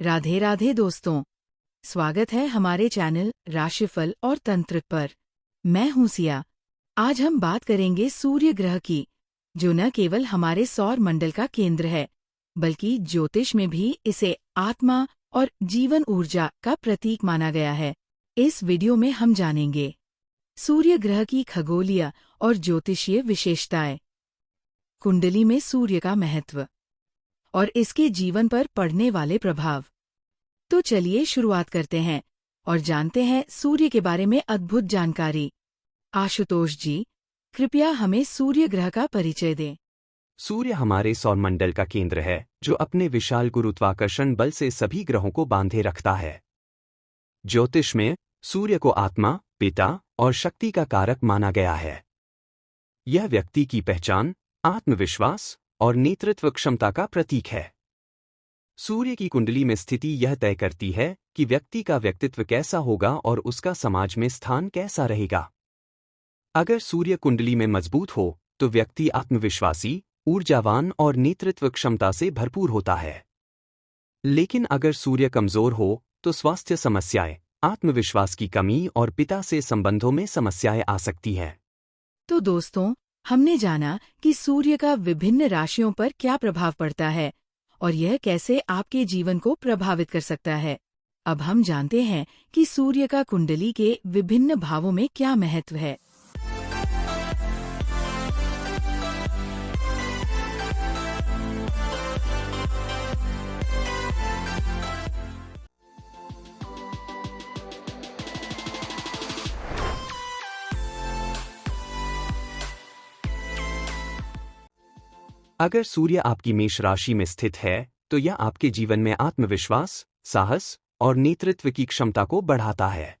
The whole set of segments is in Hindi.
राधे राधे दोस्तों, स्वागत है हमारे चैनल राशिफल और तंत्र पर। मैं हूं सिया। आज हम बात करेंगे सूर्य ग्रह की, जो न केवल हमारे सौर मंडल का केंद्र है, बल्कि ज्योतिष में भी इसे आत्मा और जीवन ऊर्जा का प्रतीक माना गया है। इस वीडियो में हम जानेंगे सूर्य ग्रह की खगोलीय और ज्योतिषीय विशेषताएं, कुंडली में सूर्य का महत्व और इसके जीवन पर पड़ने वाले प्रभाव। तो चलिए शुरुआत करते हैं और जानते हैं सूर्य के बारे में अद्भुत जानकारी। आशुतोष जी, कृपया हमें सूर्य ग्रह का परिचय दें। सूर्य हमारे सौरमंडल का केंद्र है, जो अपने विशाल गुरुत्वाकर्षण बल से सभी ग्रहों को बांधे रखता है। ज्योतिष में सूर्य को आत्मा, पिता और शक्ति का कारक माना गया है। यह व्यक्ति की पहचान, आत्मविश्वास और नेतृत्व क्षमता का प्रतीक है। सूर्य की कुंडली में स्थिति यह तय करती है कि व्यक्ति का व्यक्तित्व कैसा होगा और उसका समाज में स्थान कैसा रहेगा। अगर सूर्य कुंडली में मजबूत हो, तो व्यक्ति आत्मविश्वासी, ऊर्जावान और नेतृत्व क्षमता से भरपूर होता है। लेकिन अगर सूर्य कमजोर हो, तो स्वास्थ्य समस्याएं, आत्मविश्वास की कमी और पिता से संबंधों में समस्याएं आ सकती हैं। तो दोस्तों, हमने जाना कि सूर्य का विभिन्न राशियों पर क्या प्रभाव पड़ता है और यह कैसे आपके जीवन को प्रभावित कर सकता है। अब हम जानते हैं कि सूर्य का कुंडली के विभिन्न भावों में क्या महत्व है। अगर सूर्य आपकी मेष राशि में स्थित है, तो यह आपके जीवन में आत्मविश्वास, साहस और नेतृत्व की क्षमता को बढ़ाता है।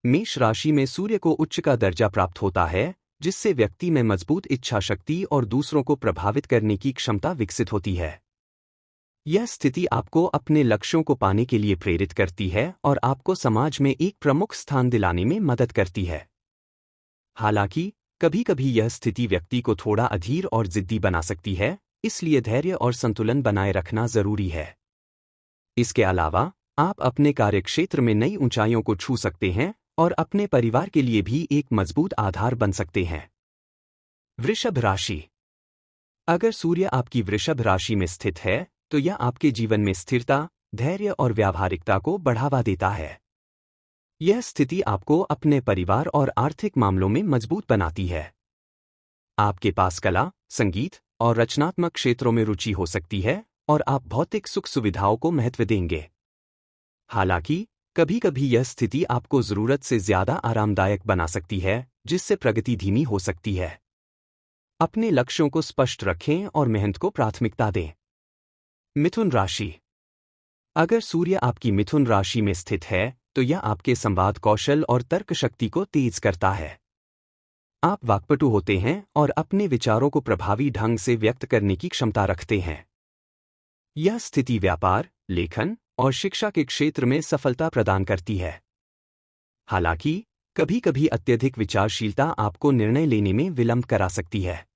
मेष राशि में सूर्य को उच्च का दर्जा प्राप्त होता है, जिससे व्यक्ति में मजबूत इच्छा शक्ति और दूसरों को प्रभावित करने की क्षमता विकसित होती है। यह स्थिति आपको अपने लक्ष्यों को पाने के लिए प्रेरित करती है और आपको समाज में एक प्रमुख स्थान दिलाने में मदद करती है। हालांकि कभी कभी यह स्थिति व्यक्ति को थोड़ा अधीर और जिद्दी बना सकती है, इसलिए धैर्य और संतुलन बनाए रखना जरूरी है। इसके अलावा आप अपने कार्यक्षेत्र में नई ऊंचाइयों को छू सकते हैं और अपने परिवार के लिए भी एक मजबूत आधार बन सकते हैं। वृषभ राशि। अगर सूर्य आपकी वृषभ राशि में स्थित है, तो यह आपके जीवन में स्थिरता, धैर्य और व्यावहारिकता को बढ़ावा देता है। यह स्थिति आपको अपने परिवार और आर्थिक मामलों में मजबूत बनाती है। आपके पास कला, संगीत और रचनात्मक क्षेत्रों में रुचि हो सकती है और आप भौतिक सुख सुविधाओं को महत्व देंगे। हालांकि कभी कभी यह स्थिति आपको जरूरत से ज्यादा आरामदायक बना सकती है, जिससे प्रगति धीमी हो सकती है। अपने लक्ष्यों को स्पष्ट रखें और मेहनत को प्राथमिकता दें। मिथुन राशि। अगर सूर्य आपकी मिथुन राशि में स्थित है, तो यह आपके संवाद कौशल और तर्क शक्ति को तेज करता है। आप वाक्पटु होते हैं और अपने विचारों को प्रभावी ढंग से व्यक्त करने की क्षमता रखते हैं। यह स्थिति व्यापार, लेखन और शिक्षा के क्षेत्र में सफलता प्रदान करती है। हालांकि कभी कभी अत्यधिक विचारशीलता आपको निर्णय लेने में विलंब करा सकती है।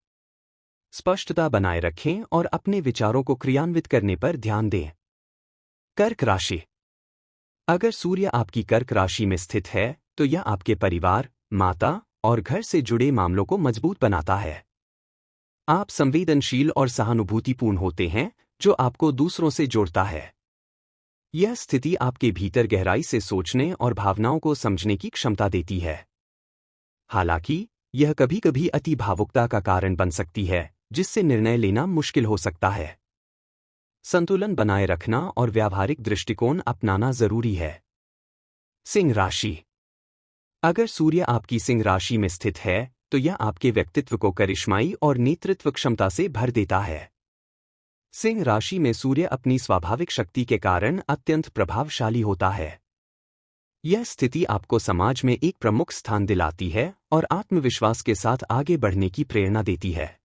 स्पष्टता बनाए रखें और अपने विचारों को क्रियान्वित करने पर ध्यान दें। कर्क राशि। अगर सूर्य आपकी कर्क राशि में स्थित है, तो यह आपके परिवार, माता और घर से जुड़े मामलों को मजबूत बनाता है। आप संवेदनशील और सहानुभूतिपूर्ण होते हैं, जो आपको दूसरों से जोड़ता है। यह स्थिति आपके भीतर गहराई से सोचने और भावनाओं को समझने की क्षमता देती है। हालांकि यह कभी कभी अति भावुकता का कारण बन सकती है, जिससे निर्णय लेना मुश्किल हो सकता है। संतुलन बनाए रखना और व्यावहारिक दृष्टिकोण अपनाना जरूरी है। सिंह राशि। अगर सूर्य आपकी सिंह राशि में स्थित है, तो यह आपके व्यक्तित्व को करिश्माई और नेतृत्व क्षमता से भर देता है। सिंह राशि में सूर्य अपनी स्वाभाविक शक्ति के कारण अत्यंत प्रभावशाली होता है। यह स्थिति आपको समाज में एक प्रमुख स्थान दिलाती है और आत्मविश्वास के साथ आगे बढ़ने की प्रेरणा देती है।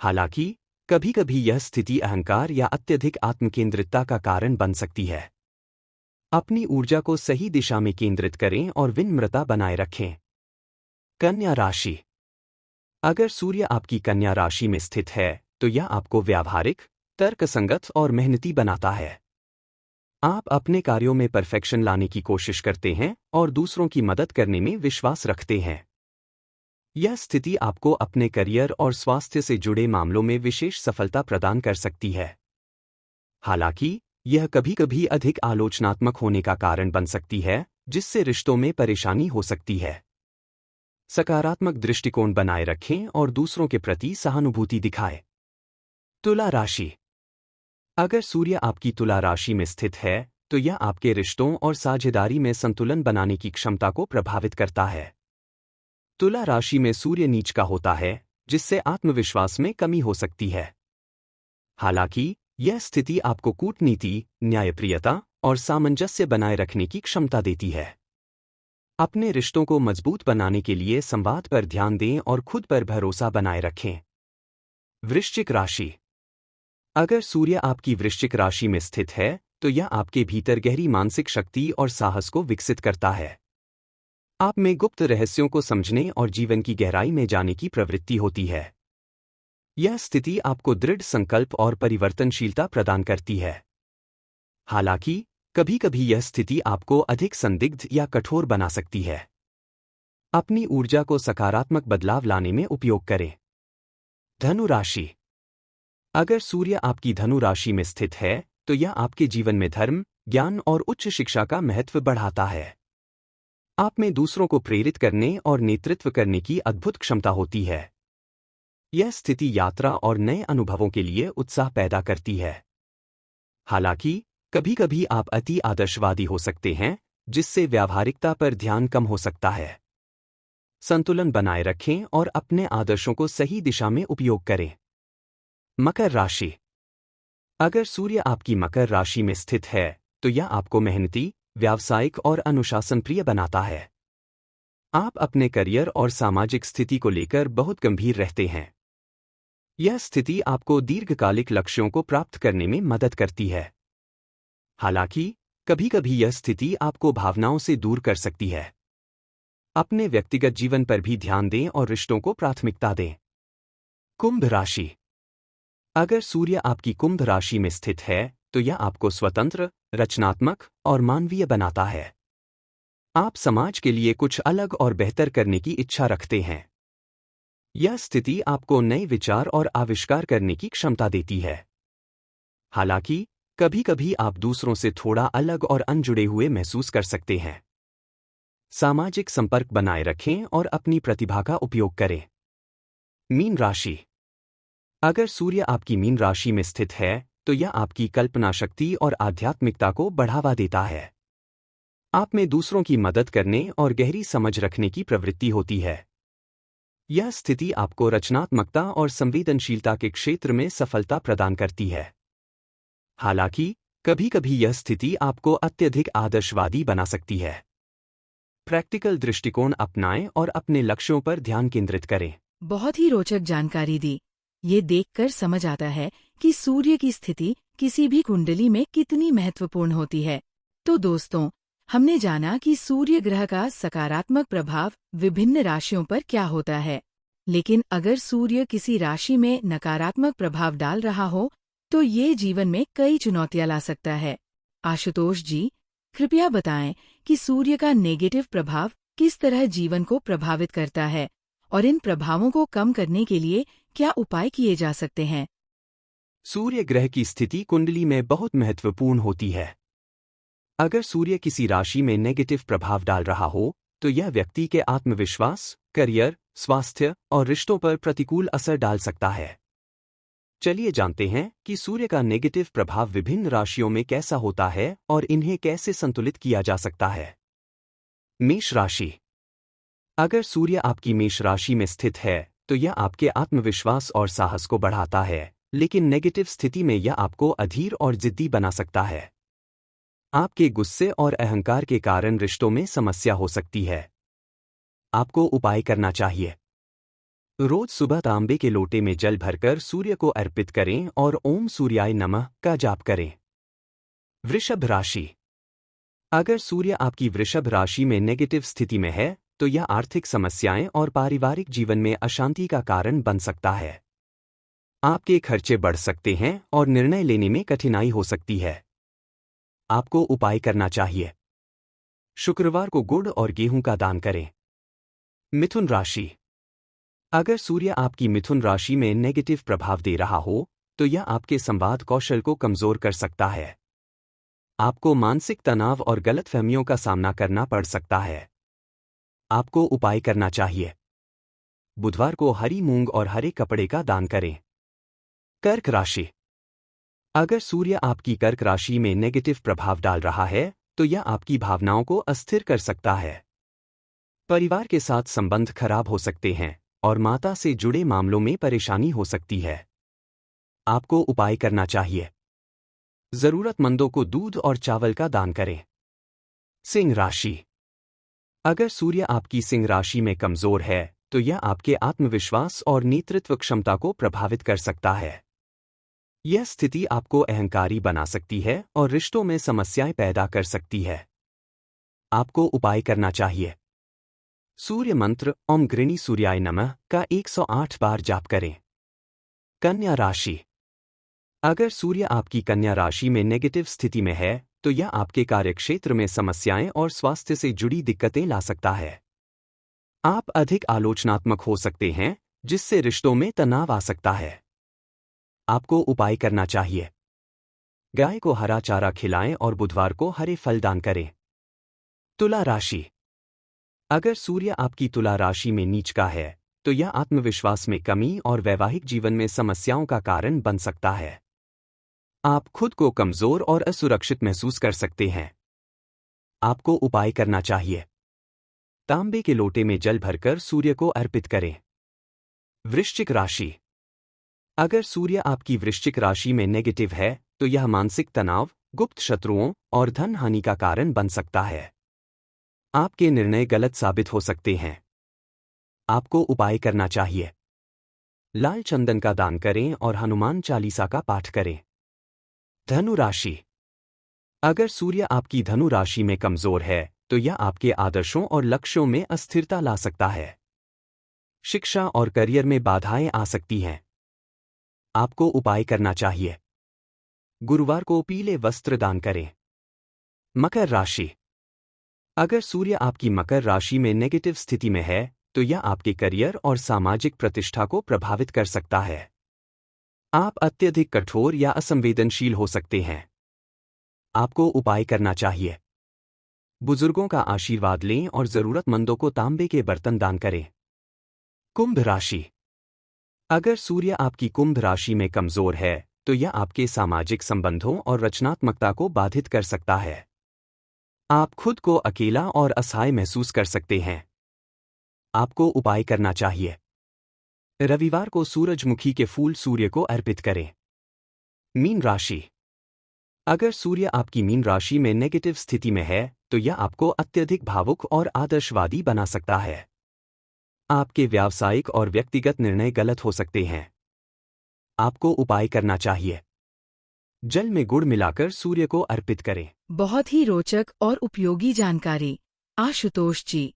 हालांकि कभी कभी यह स्थिति अहंकार या अत्यधिक आत्मकेंद्रितता का कारण बन सकती है। अपनी ऊर्जा को सही दिशा में केंद्रित करें और विनम्रता बनाए रखें। कन्या राशि। अगर सूर्य आपकी कन्या राशि में स्थित है, तो यह आपको व्यावहारिक, तर्कसंगत और मेहनती बनाता है। आप अपने कार्यों में परफेक्शन लाने की कोशिश करते हैं और दूसरों की मदद करने में विश्वास रखते हैं। यह स्थिति आपको अपने करियर और स्वास्थ्य से जुड़े मामलों में विशेष सफलता प्रदान कर सकती है। हालांकि, यह कभी-कभी अधिक आलोचनात्मक होने का कारण बन सकती है, जिससे रिश्तों में परेशानी हो सकती है। सकारात्मक दृष्टिकोण बनाए रखें और दूसरों के प्रति सहानुभूति दिखाएं। तुला राशि। अगर सूर्य आपकी तुला राशि में स्थित है, तो यह आपके रिश्तों और साझेदारी में संतुलन बनाने की क्षमता को प्रभावित करता है। तुला राशि में सूर्य नीच का होता है, जिससे आत्मविश्वास में कमी हो सकती है। हालांकि, यह स्थिति आपको कूटनीति, न्यायप्रियता और सामंजस्य बनाए रखने की क्षमता देती है। अपने रिश्तों को मजबूत बनाने के लिए संवाद पर ध्यान दें और खुद पर भरोसा बनाए रखें। वृश्चिक राशि। अगर सूर्य आपकी वृश्चिक राशि में स्थित है, तो यह आपके भीतर गहरी मानसिक शक्ति और साहस को विकसित करता है। आप में गुप्त रहस्यों को समझने और जीवन की गहराई में जाने की प्रवृत्ति होती है। यह स्थिति आपको दृढ़ संकल्प और परिवर्तनशीलता प्रदान करती है। हालांकि, कभी-कभी यह स्थिति आपको अधिक संदिग्ध या कठोर बना सकती है। अपनी ऊर्जा को सकारात्मक बदलाव लाने में उपयोग करें। धनु राशि। अगर सूर्य आपकी धनु राशि में स्थित है, तो यह आपके जीवन में धर्म, ज्ञान और उच्च शिक्षा का महत्व बढ़ाता है। आप में दूसरों को प्रेरित करने और नेतृत्व करने की अद्भुत क्षमता होती है। यह स्थिति यात्रा और नए अनुभवों के लिए उत्साह पैदा करती है। हालांकि, कभी-कभी आप अति आदर्शवादी हो सकते हैं, जिससे व्यावहारिकता पर ध्यान कम हो सकता है। संतुलन बनाए रखें और अपने आदर्शों को सही दिशा में उपयोग करें। मकर राशि। अगर सूर्य आपकी मकर राशि में स्थित है, तो यह आपको मेहनती, व्यावसायिक और अनुशासन प्रिय बनाता है। आप अपने करियर और सामाजिक स्थिति को लेकर बहुत गंभीर रहते हैं। यह स्थिति आपको दीर्घकालिक लक्ष्यों को प्राप्त करने में मदद करती है। हालांकि, कभी-कभी यह स्थिति आपको भावनाओं से दूर कर सकती है। अपने व्यक्तिगत जीवन पर भी ध्यान दें और रिश्तों को प्राथमिकता दें। कुंभ राशि। अगर सूर्य आपकी कुंभ राशि में स्थित है, तो यह आपको स्वतंत्र, रचनात्मक और मानवीय बनाता है। आप समाज के लिए कुछ अलग और बेहतर करने की इच्छा रखते हैं। यह स्थिति आपको नए विचार और आविष्कार करने की क्षमता देती है। हालांकि, कभी-कभी आप दूसरों से थोड़ा अलग और अनजुड़े हुए महसूस कर सकते हैं। सामाजिक संपर्क बनाए रखें और अपनी प्रतिभा का उपयोग करें। मीन राशि। अगर सूर्य आपकी मीन राशि में स्थित है, तो यह आपकी कल्पना शक्ति और आध्यात्मिकता को बढ़ावा देता है। आप में दूसरों की मदद करने और गहरी समझ रखने की प्रवृत्ति होती है। यह स्थिति आपको रचनात्मकता और संवेदनशीलता के क्षेत्र में सफलता प्रदान करती है। हालांकि, कभी-कभी यह स्थिति आपको अत्यधिक आदर्शवादी बना सकती है। प्रैक्टिकल दृष्टिकोण अपनाएं और अपने लक्ष्यों पर ध्यान केंद्रित करें। बहुत ही रोचक जानकारी दी। ये देखकर समझ आता है कि सूर्य की स्थिति किसी भी कुंडली में कितनी महत्वपूर्ण होती है। तो दोस्तों, हमने जाना कि सूर्य ग्रह का सकारात्मक प्रभाव विभिन्न राशियों पर क्या होता है। लेकिन अगर सूर्य किसी राशि में नकारात्मक प्रभाव डाल रहा हो, तो ये जीवन में कई चुनौतियां ला सकता है। आशुतोष जी, कृपया बताएं कि सूर्य का नेगेटिव प्रभाव किस तरह जीवन को प्रभावित करता है और इन प्रभावों को कम करने के लिए क्या उपाय किए जा सकते हैं। सूर्य ग्रह की स्थिति कुंडली में बहुत महत्वपूर्ण होती है। अगर सूर्य किसी राशि में नेगेटिव प्रभाव डाल रहा हो, तो यह व्यक्ति के आत्मविश्वास, करियर, स्वास्थ्य और रिश्तों पर प्रतिकूल असर डाल सकता है। चलिए जानते हैं कि सूर्य का नेगेटिव प्रभाव विभिन्न राशियों में कैसा होता है और इन्हें कैसे संतुलित किया जा सकता है। मेष राशि। अगर सूर्य आपकी मेष राशि में स्थित है, तो यह आपके आत्मविश्वास और साहस को बढ़ाता है, लेकिन नेगेटिव स्थिति में यह आपको अधीर और जिद्दी बना सकता है। आपके गुस्से और अहंकार के कारण रिश्तों में समस्या हो सकती है। आपको उपाय करना चाहिए। रोज सुबह तांबे के लोटे में जल भरकर सूर्य को अर्पित करें और ओम सूर्याय नमः का जाप करें। वृषभ राशि। अगर सूर्य आपकी वृषभ राशि में नेगेटिव स्थिति में है, तो यह आर्थिक समस्याएं और पारिवारिक जीवन में अशांति का कारण बन सकता है। आपके खर्चे बढ़ सकते हैं और निर्णय लेने में कठिनाई हो सकती है। आपको उपाय करना चाहिए। शुक्रवार को गुड़ और गेहूं का दान करें। मिथुन राशि। अगर सूर्य आपकी मिथुन राशि में नेगेटिव प्रभाव दे रहा हो तो यह आपके संवाद कौशल को कमजोर कर सकता है। आपको मानसिक तनाव और गलतफहमियों का सामना करना पड़ सकता है। आपको उपाय करना चाहिए। बुधवार को हरी मूंग और हरे कपड़े का दान करें। कर्क राशि। अगर सूर्य आपकी कर्क राशि में नेगेटिव प्रभाव डाल रहा है तो यह आपकी भावनाओं को अस्थिर कर सकता है। परिवार के साथ संबंध खराब हो सकते हैं और माता से जुड़े मामलों में परेशानी हो सकती है। आपको उपाय करना चाहिए। जरूरतमंदों को दूध और चावल का दान करें। सिंह राशि। अगर सूर्य आपकी सिंह राशि में कमजोर है तो यह आपके आत्मविश्वास और नेतृत्व क्षमता को प्रभावित कर सकता है। यह स्थिति आपको अहंकारी बना सकती है और रिश्तों में समस्याएं पैदा कर सकती है। आपको उपाय करना चाहिए। सूर्य मंत्र ओम गृणी सूर्याय नमः का 108 बार जाप करें। कन्या राशि। अगर सूर्य आपकी कन्या राशि में नेगेटिव स्थिति में है तो यह आपके कार्यक्षेत्र में समस्याएं और स्वास्थ्य से जुड़ी दिक्कतें ला सकता है। आप अधिक आलोचनात्मक हो सकते हैं जिससे रिश्तों में तनाव आ सकता है। आपको उपाय करना चाहिए। गाय को हरा चारा खिलाएं और बुधवार को हरे फल दान करें। तुला राशि। अगर सूर्य आपकी तुला राशि में नीच का है तो यह आत्मविश्वास में कमी और वैवाहिक जीवन में समस्याओं का कारण बन सकता है। आप खुद को कमजोर और असुरक्षित महसूस कर सकते हैं। आपको उपाय करना चाहिए। तांबे के लोटे में जल भरकर सूर्य को अर्पित करें। वृश्चिक राशि। अगर सूर्य आपकी वृश्चिक राशि में नेगेटिव है तो यह मानसिक तनाव, गुप्त शत्रुओं और धन हानि का कारण बन सकता है। आपके निर्णय गलत साबित हो सकते हैं। आपको उपाय करना चाहिए। लाल चंदन का दान करें और हनुमान चालीसा का पाठ करें। धनु राशि। अगर सूर्य आपकी धनु राशि में कमजोर है तो यह आपके आदर्शों और लक्ष्यों में अस्थिरता ला सकता है। शिक्षा और करियर में बाधाएं आ सकती हैं। आपको उपाय करना चाहिए। गुरुवार को पीले वस्त्र दान करें। मकर राशि। अगर सूर्य आपकी मकर राशि में नेगेटिव स्थिति में है तो यह आपके करियर और सामाजिक प्रतिष्ठा को प्रभावित कर सकता है। आप अत्यधिक कठोर या असंवेदनशील हो सकते हैं। आपको उपाय करना चाहिए। बुजुर्गों का आशीर्वाद लें और जरूरतमंदों को तांबे के बर्तन दान करें। कुंभ राशि। अगर सूर्य आपकी कुंभ राशि में कमजोर है तो यह आपके सामाजिक संबंधों और रचनात्मकता को बाधित कर सकता है। आप खुद को अकेला और असहाय महसूस कर सकते हैं। आपको उपाय करना चाहिए। रविवार को सूरजमुखी के फूल सूर्य को अर्पित करें। मीन राशि। अगर सूर्य आपकी मीन राशि में नेगेटिव स्थिति में है तो यह आपको अत्यधिक भावुक और आदर्शवादी बना सकता है। आपके व्यावसायिक और व्यक्तिगत निर्णय गलत हो सकते हैं। आपको उपाय करना चाहिए। जल में गुड़ मिलाकर सूर्य को अर्पित करें। बहुत ही रोचक और उपयोगी जानकारी आशुतोष जी।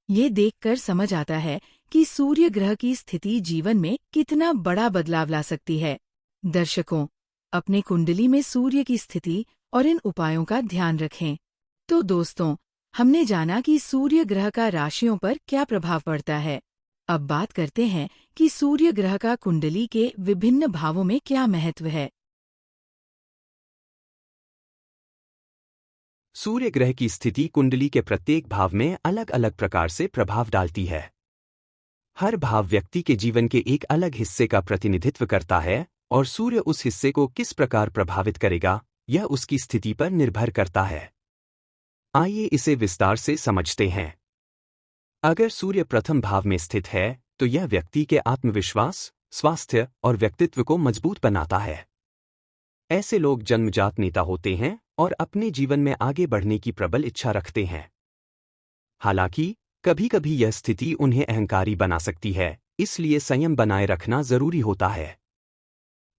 ये देखकर समझ आता है कि सूर्य ग्रह की स्थिति जीवन में कितना बड़ा बदलाव ला सकती है। दर्शकों, अपने कुंडली में सूर्य की स्थिति और इन उपायों का ध्यान रखें। तो दोस्तों, हमने जाना कि सूर्य ग्रह का राशियों पर क्या प्रभाव पड़ता है। अब बात करते हैं कि सूर्य ग्रह का कुंडली के विभिन्न भावों में क्या महत्व है। सूर्य ग्रह की स्थिति कुंडली के प्रत्येक भाव में अलग अलग प्रकार से प्रभाव डालती है। हर भाव व्यक्ति के जीवन के एक अलग हिस्से का प्रतिनिधित्व करता है और सूर्य उस हिस्से को किस प्रकार प्रभावित करेगा यह उसकी स्थिति पर निर्भर करता है। आइए इसे विस्तार से समझते हैं। अगर सूर्य प्रथम भाव में स्थित है तो यह व्यक्ति के आत्मविश्वास, स्वास्थ्य और व्यक्तित्व को मजबूत बनाता है। ऐसे लोग जन्मजात नेता होते हैं और अपने जीवन में आगे बढ़ने की प्रबल इच्छा रखते हैं। हालांकि कभी कभी यह स्थिति उन्हें अहंकारी बना सकती है, इसलिए संयम बनाए रखना जरूरी होता है।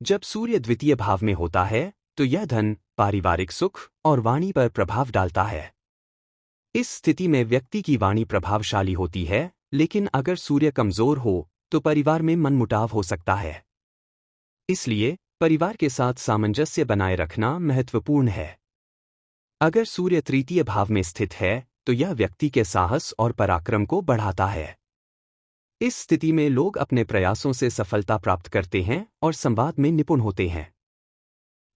जब सूर्य द्वितीय भाव में होता है तो यह धन, पारिवारिक सुख और वाणी पर प्रभाव डालता है। इस स्थिति में व्यक्ति की वाणी प्रभावशाली होती है, लेकिन अगर सूर्य कमजोर हो तो परिवार में मनमुटाव हो सकता है। इसलिए परिवार के साथ सामंजस्य बनाए रखना महत्वपूर्ण है। अगर सूर्य तृतीय भाव में स्थित है तो यह व्यक्ति के साहस और पराक्रम को बढ़ाता है। इस स्थिति में लोग अपने प्रयासों से सफलता प्राप्त करते हैं और संवाद में निपुण होते हैं।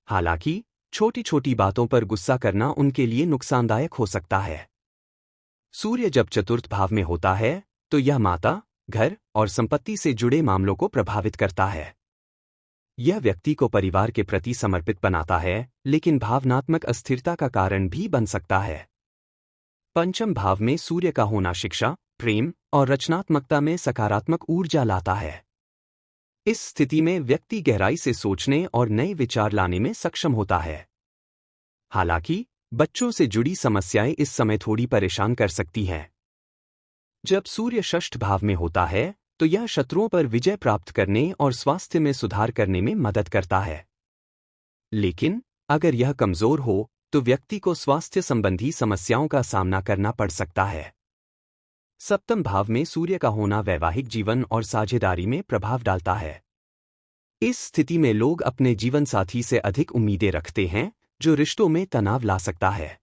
हालांकि छोटी छोटी बातों पर गुस्सा करना उनके लिए नुकसानदायक हो सकता है। सूर्य जब चतुर्थ भाव में होता है तो यह माता, घर और संपत्ति से जुड़े मामलों को प्रभावित करता है। यह व्यक्ति को परिवार के प्रति समर्पित बनाता है, लेकिन भावनात्मक अस्थिरता का कारण भी बन सकता है। पंचम भाव में सूर्य का होना शिक्षा, प्रेम और रचनात्मकता में सकारात्मक ऊर्जा लाता है। इस स्थिति में व्यक्ति गहराई से सोचने और नए विचार लाने में सक्षम होता है। हालांकि बच्चों से जुड़ी समस्याएं इस समय थोड़ी परेशान कर सकती हैं। जब सूर्य षष्ठ भाव में होता है तो यह शत्रुओं पर विजय प्राप्त करने और स्वास्थ्य में सुधार करने में मदद करता है। लेकिन अगर यह कमजोर हो तो व्यक्ति को स्वास्थ्य संबंधी समस्याओं का सामना करना पड़ सकता है। सप्तम भाव में सूर्य का होना वैवाहिक जीवन और साझेदारी में प्रभाव डालता है। इस स्थिति में लोग अपने जीवन साथी से अधिक उम्मीदें रखते हैं, जो रिश्तों में तनाव ला सकता है।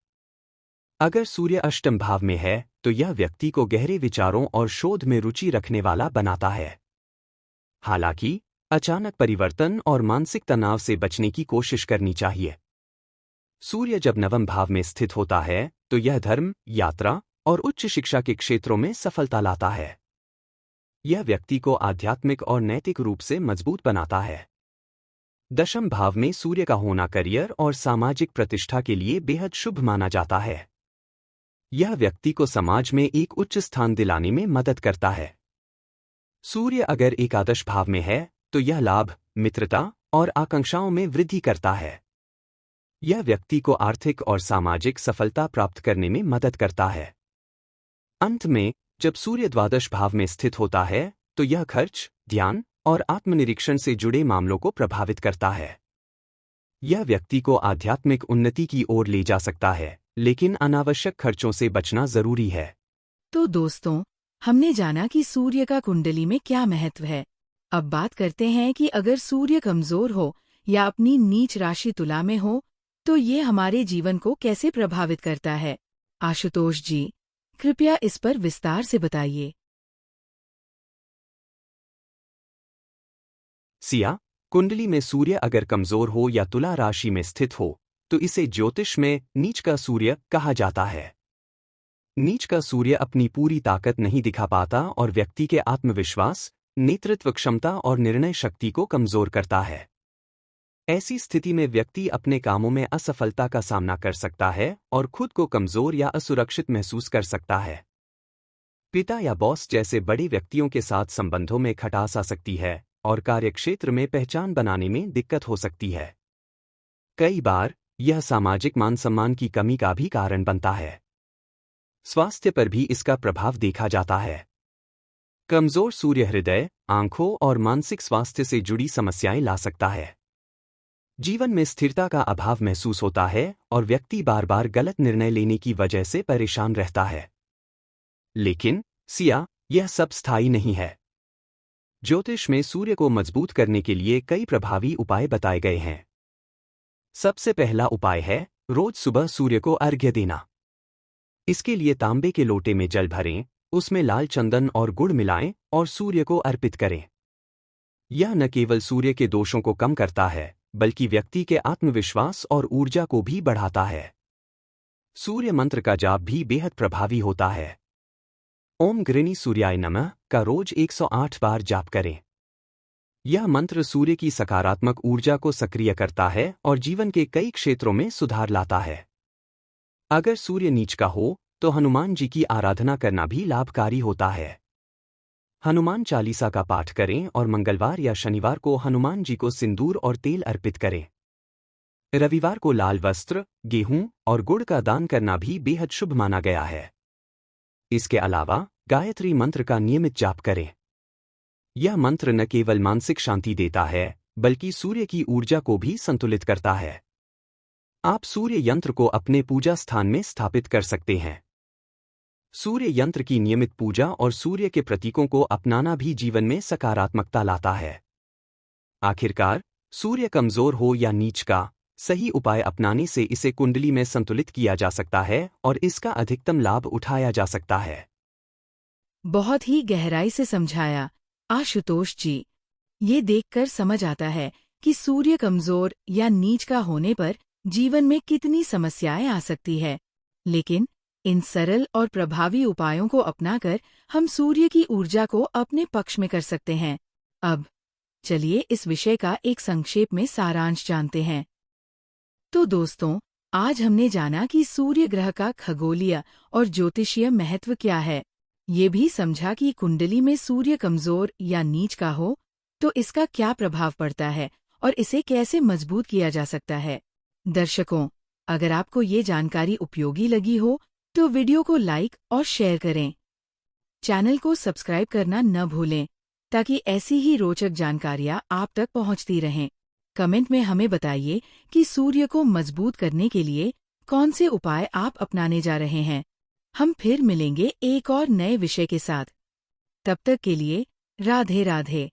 अगर सूर्य अष्टम भाव में है तो यह व्यक्ति को गहरे विचारों और शोध में रुचि रखने वाला बनाता है। हालांकि अचानक परिवर्तन और मानसिक तनाव से बचने की कोशिश करनी चाहिए। सूर्य जब नवम भाव में स्थित होता है तो यह धर्म, यात्रा और उच्च शिक्षा के क्षेत्रों में सफलता लाता है। यह व्यक्ति को आध्यात्मिक और नैतिक रूप से मजबूत बनाता है। दशम भाव में सूर्य का होना करियर और सामाजिक प्रतिष्ठा के लिए बेहद शुभ माना जाता है। यह व्यक्ति को समाज में एक उच्च स्थान दिलाने में मदद करता है। सूर्य अगर एकादश भाव में है तो यह लाभ, मित्रता और आकांक्षाओं में वृद्धि करता है। यह व्यक्ति को आर्थिक और सामाजिक सफलता प्राप्त करने में मदद करता है। अंत में जब सूर्य द्वादश भाव में स्थित होता है तो यह खर्च, ध्यान और आत्मनिरीक्षण से जुड़े मामलों को प्रभावित करता है। यह व्यक्ति को आध्यात्मिक उन्नति की ओर ले जा सकता है, लेकिन अनावश्यक खर्चों से बचना जरूरी है। तो दोस्तों, हमने जाना कि सूर्य का कुंडली में क्या महत्व है। अब बात करते हैं कि अगर सूर्य कमजोर हो या अपनी नीच राशि तुला में हो तो ये हमारे जीवन को कैसे प्रभावित करता है। आशुतोष जी, कृपया इस पर विस्तार से बताइए। सिया, कुंडली में सूर्य अगर कमजोर हो या तुला राशि में स्थित हो तो इसे ज्योतिष में नीच का सूर्य कहा जाता है। नीच का सूर्य अपनी पूरी ताकत नहीं दिखा पाता और व्यक्ति के आत्मविश्वास, नेतृत्व क्षमता और निर्णय शक्ति को कमजोर करता है। ऐसी स्थिति में व्यक्ति अपने कामों में असफलता का सामना कर सकता है और खुद को कमजोर या असुरक्षित महसूस कर सकता है। पिता या बॉस जैसे बड़े व्यक्तियों के साथ संबंधों में खटास आ सकती है और कार्यक्षेत्र में पहचान बनाने में दिक्कत हो सकती है। कई बार यह सामाजिक मान सम्मान की कमी का भी कारण बनता है। स्वास्थ्य पर भी इसका प्रभाव देखा जाता है। कमजोर सूर्य हृदय, आंखों और मानसिक स्वास्थ्य से जुड़ी समस्याएं ला सकता है। जीवन में स्थिरता का अभाव महसूस होता है और व्यक्ति बार बार गलत निर्णय लेने की वजह से परेशान रहता है। लेकिन सिया, यह सब स्थायी नहीं है। ज्योतिष में सूर्य को मजबूत करने के लिए कई प्रभावी उपाय बताए गए हैं। सबसे पहला उपाय है रोज सुबह सूर्य को अर्घ्य देना। इसके लिए तांबे के लोटे में जल भरें, उसमें लाल चंदन और गुड़ मिलाएं और सूर्य को अर्पित करें। यह न केवल सूर्य के दोषों को कम करता है, बल्कि व्यक्ति के आत्मविश्वास और ऊर्जा को भी बढ़ाता है। सूर्य मंत्र का जाप भी बेहद प्रभावी होता है। ओम गृणी सूर्याय नमः का रोज 108 बार जाप करें। यह मंत्र सूर्य की सकारात्मक ऊर्जा को सक्रिय करता है और जीवन के कई क्षेत्रों में सुधार लाता है। अगर सूर्य नीच का हो तो हनुमान जी की आराधना करना भी लाभकारी होता है। हनुमान चालीसा का पाठ करें और मंगलवार या शनिवार को हनुमान जी को सिंदूर और तेल अर्पित करें। रविवार को लाल वस्त्र, गेहूं और गुड़ का दान करना भी बेहद शुभ माना गया है। इसके अलावा गायत्री मंत्र का नियमित जाप करें। यह मंत्र न केवल मानसिक शांति देता है, बल्कि सूर्य की ऊर्जा को भी संतुलित करता है। आप सूर्य यंत्र को अपने पूजा स्थान में स्थापित कर सकते हैं। सूर्य यंत्र की नियमित पूजा और सूर्य के प्रतीकों को अपनाना भी जीवन में सकारात्मकता लाता है। आखिरकार, सूर्य कमजोर हो या नीच का, सही उपाय अपनाने से इसे कुंडली में संतुलित किया जा सकता है और इसका अधिकतम लाभ उठाया जा सकता है। बहुत ही गहराई से समझाया आशुतोष जी। ये देखकर समझ आता है कि सूर्य कमजोर या नीच का होने पर जीवन में कितनी समस्याएं आ सकती है, लेकिन इन सरल और प्रभावी उपायों को अपनाकर हम सूर्य की ऊर्जा को अपने पक्ष में कर सकते हैं। अब चलिए इस विषय का एक संक्षेप में सारांश जानते हैं। तो दोस्तों, आज हमने जाना कि सूर्य ग्रह का खगोलीय और ज्योतिषीय महत्व क्या है। ये भी समझा कि कुंडली में सूर्य कमजोर या नीच का हो तो इसका क्या प्रभाव पड़ता है और इसे कैसे मजबूत किया जा सकता है। दर्शकों, अगर आपको ये जानकारी उपयोगी लगी हो तो वीडियो को लाइक और शेयर करें। चैनल को सब्सक्राइब करना न भूलें ताकि ऐसी ही रोचक जानकारियां आप तक पहुंचती रहें। कमेंट में हमें बताइए कि सूर्य को मजबूत करने के लिए कौन से उपाय आप अपनाने जा रहे हैं। हम फिर मिलेंगे एक और नए विषय के साथ। तब तक के लिए राधे राधे।